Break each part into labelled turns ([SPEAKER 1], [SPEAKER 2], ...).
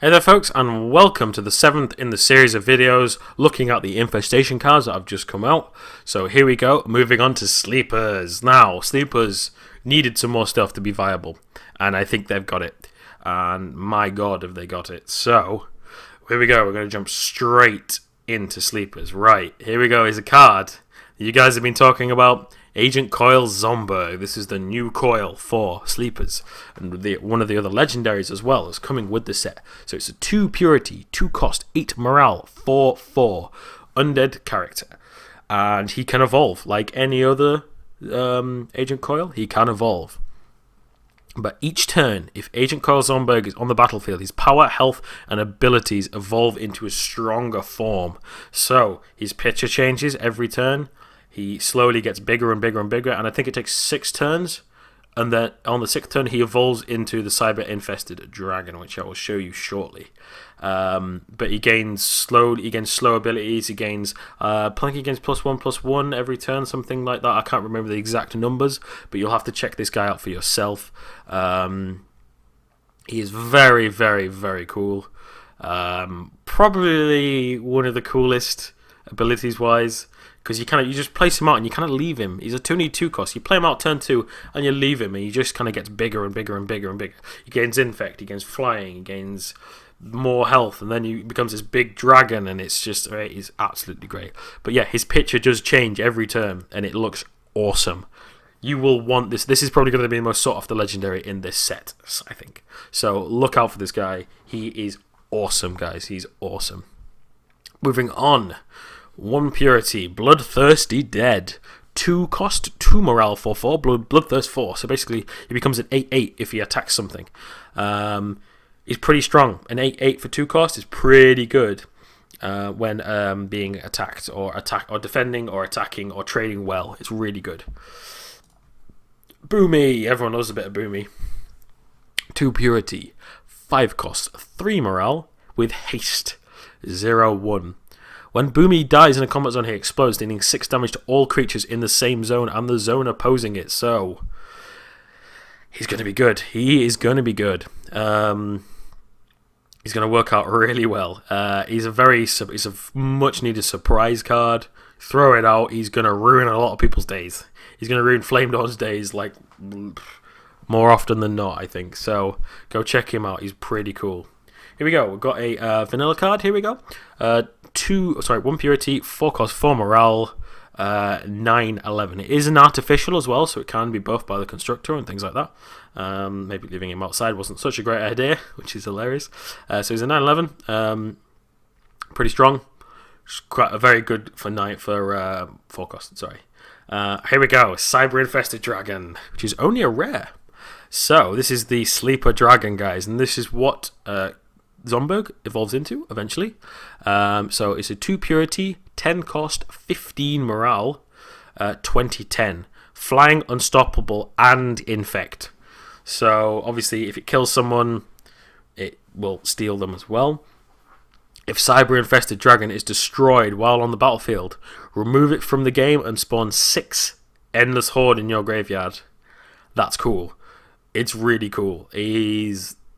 [SPEAKER 1] Hey there folks, and welcome to the 7th in the series of videos looking at the Infestation cards that have just come out. So here we go, moving on to Sleepers. Now, Sleepers needed some more stuff to be viable, and I think they've got it. And my god, have they got it. So, here we go, we're going to jump straight into Sleepers. Right, here we go, is a card you guys have been talking about. Agent Coil Zomberg. This is the new coil for Sleepers, and one of the other legendaries as well is coming with the set. So it's a 2 purity, 2 cost, 8 morale, 4/4 undead character, and he can evolve like any other Agent Coil. He can evolve, but each turn, if Agent Coil Zomberg is on the battlefield, his power, health, and abilities evolve into a stronger form. So his picture changes every turn. He slowly gets bigger and bigger and bigger, and I think it takes 6 turns, and then on the 6th turn he evolves into the cyber-infested dragon, which I will show you shortly. But he gains slow abilities. He gains, I think he gains +1/+1 every turn, something like that. I can't remember the exact numbers, but you'll have to check this guy out for yourself. He is very, very, very cool. Probably one of the coolest abilities-wise. Because you just place him out and you kind of leave him. He's a 2 cost. You play him out turn 2 and you leave him, and he just kind of gets bigger and bigger and bigger and bigger. He gains infect, he gains flying, he gains more health, and then he becomes this big dragon, and it's absolutely great. But yeah, his picture does change every turn, and it looks awesome. You will want this. This is probably going to be the most sought after legendary in this set, I think. So look out for this guy. He is awesome, guys. He's awesome. Moving on. 1 purity, Bloodthirsty Dead. 2 cost, 2 morale, 4/4, Bloodthirst 4. So basically, he becomes an 8/8 if he attacks something. He's pretty strong. An 8/8 for 2 cost is pretty good when being attacked or defending or attacking or trading well. It's really good. Boomy, everyone loves a bit of Boomy. 2 purity, 5 cost, 3 morale with haste, 0/1. When Boomy dies in a combat zone, he explodes, dealing 6 damage to all creatures in the same zone and the zone opposing it. So, he's going to be good. He is going to be good. He's going to work out really well. He's a much needed surprise card. Throw it out. He's going to ruin a lot of people's days. He's going to ruin Flame Dawn's days like more often than not, I think. So, go check him out. He's pretty cool. Here we go. We've got a vanilla card. Here we go. 1 purity, 4 cost, 4 morale, 9/11. It is an artificial as well, so it can be buffed by the constructor and things like that. Maybe leaving him outside wasn't such a great idea, which is hilarious. So he's a 9/11. Pretty strong. Quite very good for 4 cost. Sorry. Here we go. Cyber Infested Dragon, which is only a rare. So this is the Sleeper Dragon, guys, and this is what Zomberg evolves into eventually. So it's a 2 purity, 10 cost, 15 morale, 20/10. Flying, unstoppable, and infect. So obviously if it kills someone, it will steal them as well. If Cyber Infested Dragon is destroyed while on the battlefield, remove it from the game and spawn 6 Endless Horde in your graveyard. That's cool. It's really cool.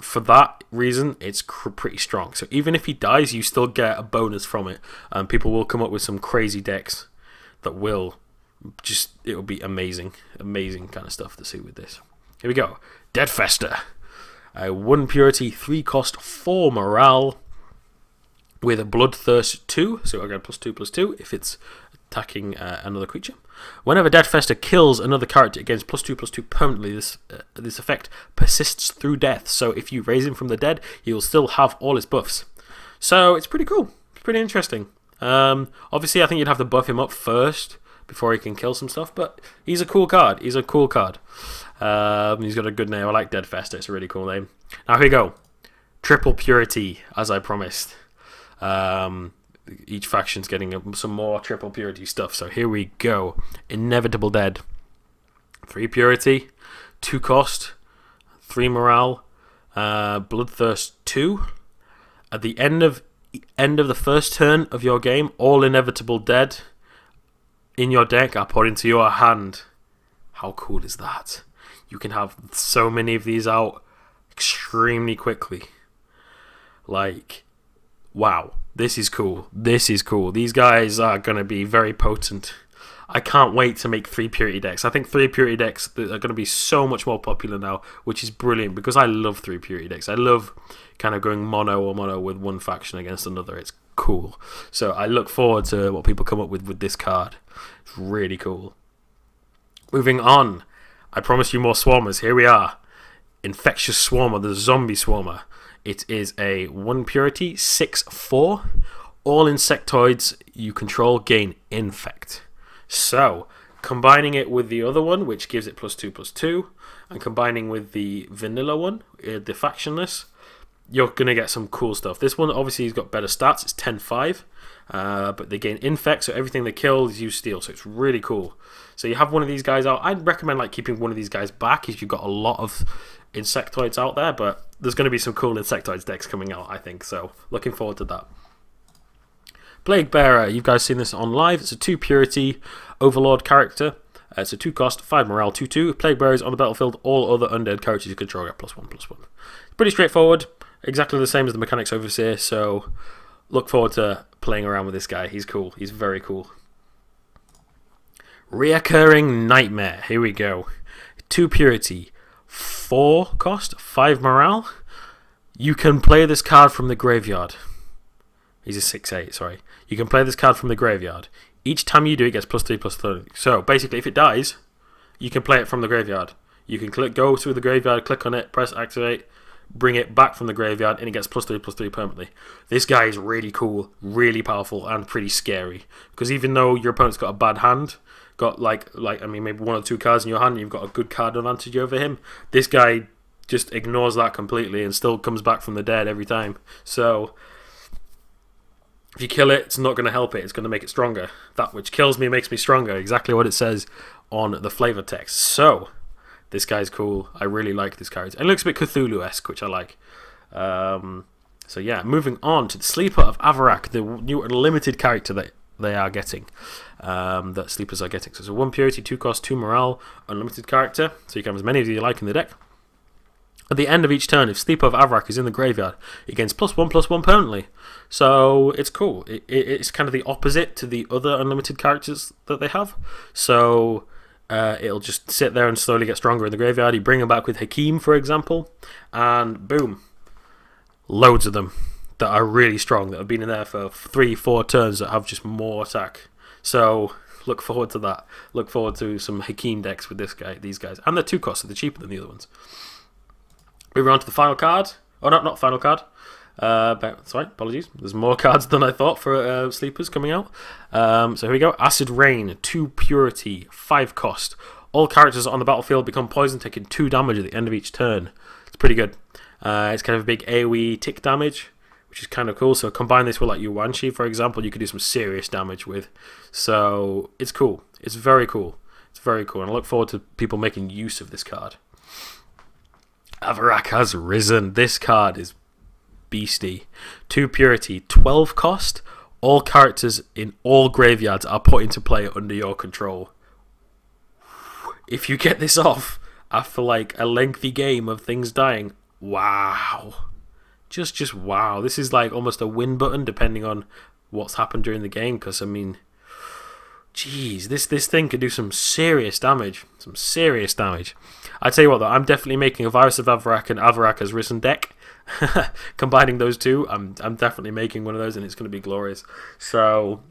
[SPEAKER 1] For that reason, it's pretty strong. So even if he dies, you still get a bonus from it. And people will come up with some crazy decks that will it'll be amazing. Amazing kind of stuff to see with this. Here we go. Deadfester. 1 purity, 3 cost, 4 morale with a Bloodthirst 2. So again, +2/+2 if it's attacking another creature. Whenever Deadfester kills another character, it gains +2/+2 permanently. This effect persists through death, so if you raise him from the dead, he'll still have all his buffs. So it's pretty cool. It's pretty interesting. Obviously, I think you'd have to buff him up first before he can kill some stuff, but he's a cool card. He's a cool card. He's got a good name. I like Deadfester. It's a really cool name. Now here we go. Triple Purity, as I promised. Each faction's getting some more triple purity stuff. So here we go. Inevitable Dead. 3 purity, 2 cost, 3 morale, Bloodthirst 2. At the end of the first turn of your game, all Inevitable Dead in your deck are put into your hand. How cool is that? You can have so many of these out extremely quickly. Like, wow, this is cool. This is cool. These guys are going to be very potent. I can't wait to make 3 Purity decks. I think 3 Purity decks are going to be so much more popular now, which is brilliant because I love 3 Purity decks. I love kind of going mono or mono with one faction against another. It's cool. So I look forward to what people come up with this card. It's really cool. Moving on. I promised you more Swarmers. Here we are. Infectious Swarmer, the Zombie Swarmer. It is a 1 Purity, 6/4. All insectoids you control gain Infect. So, combining it with the other one, which gives it +2/+2, and combining with the vanilla one, the factionless, you're going to get some cool stuff. This one obviously has got better stats. It's 10/5, but they gain Infect, so everything they kill is use Steel, so it's really cool. So you have one of these guys out. I'd recommend like keeping one of these guys back if you've got a lot of insectoids out there, but there's going to be some cool insectoids decks coming out, I think, so looking forward to that. Plague Bearer, you guys seen this on live. It's a 2 Purity Overlord character. It's a 2 cost, 5 morale, 2/2. Plague Bearer is on the battlefield. All other undead characters you control get +1/+1. Pretty straightforward. Exactly the same as the Mechanics Overseer, so look forward to playing around with this guy. He's cool. He's very cool. Reoccurring Nightmare. Here we go. 2 Purity, 4 cost, 5 morale. You can play this card from the graveyard. He's a 6/8, sorry. You can play this card from the graveyard. Each time you do, it gets +3/+3. So basically, if it dies, you can play it from the graveyard. You can go through the graveyard, click on it, press activate, bring it back from the graveyard, and it gets +3/+3 permanently. This guy is really cool, really powerful, and pretty scary. Because even though your opponent's got a bad hand, got maybe 1 or 2 cards in your hand, and you've got a good card advantage over him, this guy just ignores that completely and still comes back from the dead every time. So if you kill it, it's not going to help it. It's going to make it stronger. That which kills me makes me stronger. Exactly what it says on the flavor text. So, this guy's cool. I really like this character. It looks a bit Cthulhu-esque, which I like. So yeah, moving on to the Sleeper of Avarak, the new unlimited character that they are getting. That Sleepers are getting. So it's a 1 Purity, 2 cost, 2 morale, unlimited character. So you can have as many as you like in the deck. At the end of each turn, if Sleeper of Avarak is in the graveyard, it gains +1/+1 permanently. So it's cool. It's kind of the opposite to the other unlimited characters that they have. So it'll just sit there and slowly get stronger in the graveyard. You bring them back with Hakim, for example, and boom. Loads of them that are really strong, that have been in there for 3-4 turns, that have just more attack. So look forward to that. Look forward to some Hakim decks with these guys. And they're 2 costs, so they're cheaper than the other ones. Moving on to the final card. Oh, no, not final card. Sorry, apologies. There's more cards than I thought for Sleepers coming out. So here we go. Acid Rain, 2 Purity, 5 cost. All characters on the battlefield become poisoned, taking 2 damage at the end of each turn. It's pretty good. It's kind of a big AoE tick damage, which is kind of cool. So combine this with like Yuanshi, for example, you could do some serious damage with. So it's cool. It's very cool. It's very cool. And I look forward to people making use of this card. Avarak has risen. This card is beastie. 2 Purity, 12 cost. All characters in all graveyards are put into play under your control. If you get this off after like a lengthy game of things dying, wow. Just wow. This is like almost a win button depending on what's happened during the game, because I mean, jeez, this thing could do some serious damage. Some serious damage. I tell you what though, I'm definitely making a Virus of Avarak and Avarak has Risen deck. Combining those two, I'm definitely making one of those, and it's going to be glorious. So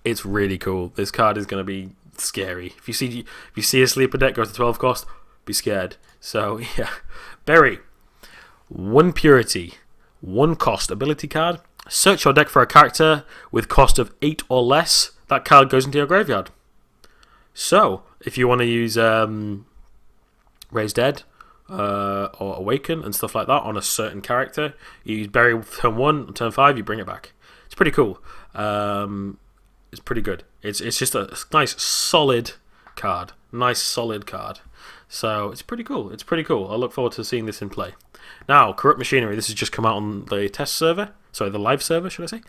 [SPEAKER 1] it's really cool. This card is going to be scary. If you see a Sleeper deck go to 12 cost, be scared. So yeah, Berry, 1 Purity, 1 cost ability card. Search your deck for a character with cost of 8 or less. That card goes into your graveyard. So if you want to use Raise Dead or Awaken and stuff like that on a certain character, you use Bury turn 1, turn 5, you bring it back. It's pretty cool. It's pretty good. It's just a nice solid card. Nice solid card. So it's pretty cool. It's pretty cool. I look forward to seeing this in play. Now, Corrupt Machinery. This has just come out on the test server. Sorry, the live server, should I say.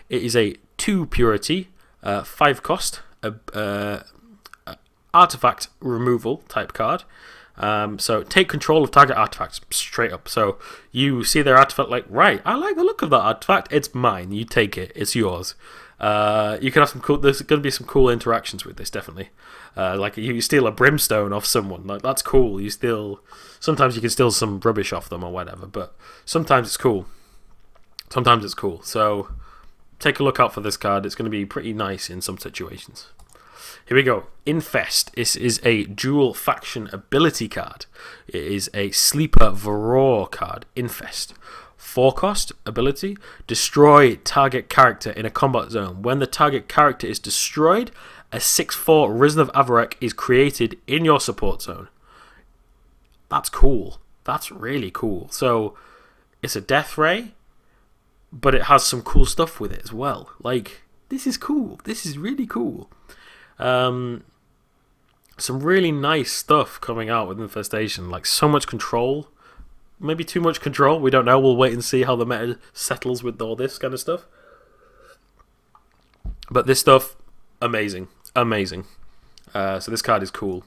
[SPEAKER 1] It is a 2 Purity, 5 cost, artifact removal type card. So take control of target artifacts straight up. So you see their artifact, like, right, I like the look of that artifact. It's mine. You take it. It's yours. You can have some cool. There's going to be some cool interactions with this, definitely. Like you steal a brimstone off someone, like that's cool. You steal. Sometimes you can steal some rubbish off them or whatever, but sometimes it's cool. Sometimes it's cool. So take a look out for this card. It's going to be pretty nice in some situations. Here we go. Infest. This is a dual faction ability card. It is a sleeper Varroa card. Infest. 4 cost ability. Destroy target character in a combat zone. When the target character is destroyed, a 6/4 Risen of Avarek is created in your support zone. That's cool. That's really cool. So it's a death ray, but it has some cool stuff with it as well. Like, this is cool. This is really cool. Some really nice stuff coming out with Infestation. Like, so much control. Maybe too much control. We don't know. We'll wait and see how the meta settles with all this kind of stuff. But this stuff, amazing. Amazing. So this card is cool.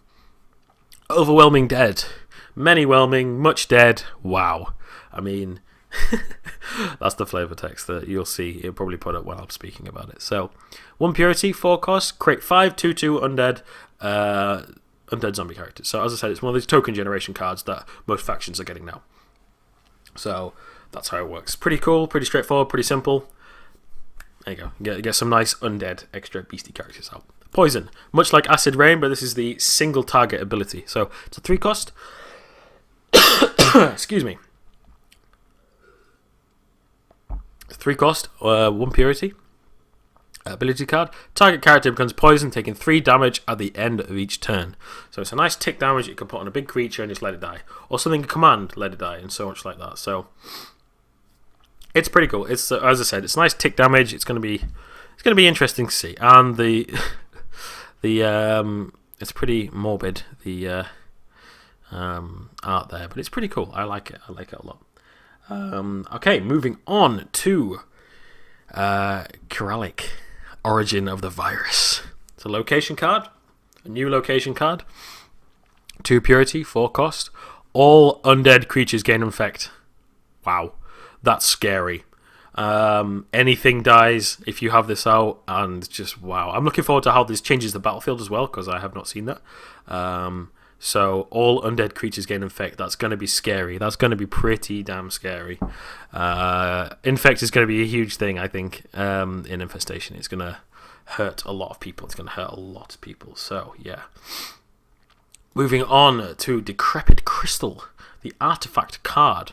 [SPEAKER 1] Overwhelming Dead. Many whelming, much dead. Wow. I mean, that's the flavor text that you'll see. It'll probably put up when I'm speaking about it. So, 1 purity, 4 cost, create 5 2/2 undead, undead zombie characters. So as I said, it's one of these token generation cards that most factions are getting now. So that's how it works. Pretty cool, pretty straightforward, pretty simple. There you go. Get some nice undead extra beastie characters out. Poison, much like Acid Rain, but this is the single target ability. So it's a 3 cost. Excuse me. 3 cost, 1 purity. Ability card. Target character becomes poison, taking 3 damage at the end of each turn. So it's a nice tick damage you can put on a big creature and just let it die. Or something command, let it die, and so much like that. So it's pretty cool. It's as I said, it's nice tick damage. It's going to be interesting to see. And it's pretty morbid, the art there, but it's pretty cool. I like it. I like it a lot. Okay, moving on to Kiralik, Origin of the Virus. It's a location card, a new location card. 2 purity, 4 cost. All undead creatures gain infect. Wow, that's scary. Anything dies if you have this out, and just wow. I'm looking forward to how this changes the battlefield as well, because I have not seen that. So all undead creatures gain infect. That's going to be scary. That's going to be pretty damn scary. Infect is going to be a huge thing, I think, in Infestation. It's going to hurt a lot of people. It's going to hurt a lot of people. So, yeah. Moving on to Decrepit Crystal, the artifact card.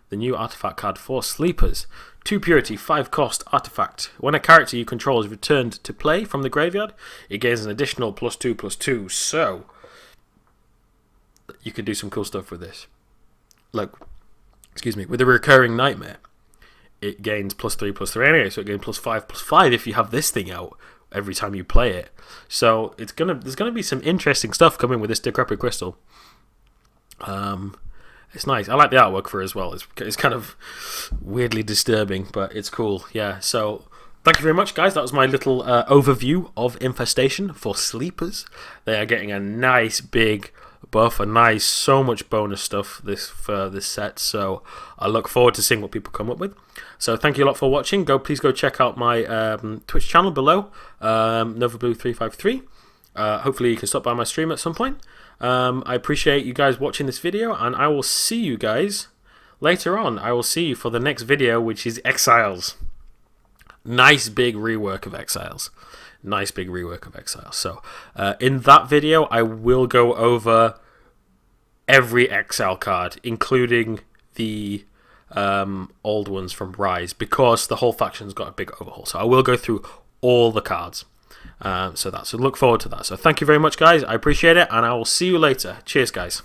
[SPEAKER 1] The new artifact card for sleepers. 2 purity, 5 cost artifact. When a character you control is returned to play from the graveyard, it gains an additional +2/+2. So you could do some cool stuff with this. Like, excuse me, with a recurring nightmare, it gains +3/+3 anyway, so it gains +5/+5 if you have this thing out every time you play it. So there's gonna be some interesting stuff coming with this Decrepit Crystal. It's nice. I like the artwork for it as well. It's kind of weirdly disturbing, but it's cool. Yeah. So thank you very much, guys. That was my little overview of Infestation for sleepers. They are getting a nice big buff, so much bonus stuff for this set. So I look forward to seeing what people come up with. So thank you a lot for watching. Please go check out my Twitch channel below, NovaBlue353. Hopefully you can stop by my stream at some point. I appreciate you guys watching this video, and I will see you guys later on. I will see you for the next video, which is Exiles. Nice big rework of Exiles. So in that video, I will go over every Exile card, including the old ones from Rise, because the whole faction's got a big overhaul. So I will go through all the cards. So look forward to that. So thank you very much, guys. I appreciate it, and I will see you later. Cheers, guys.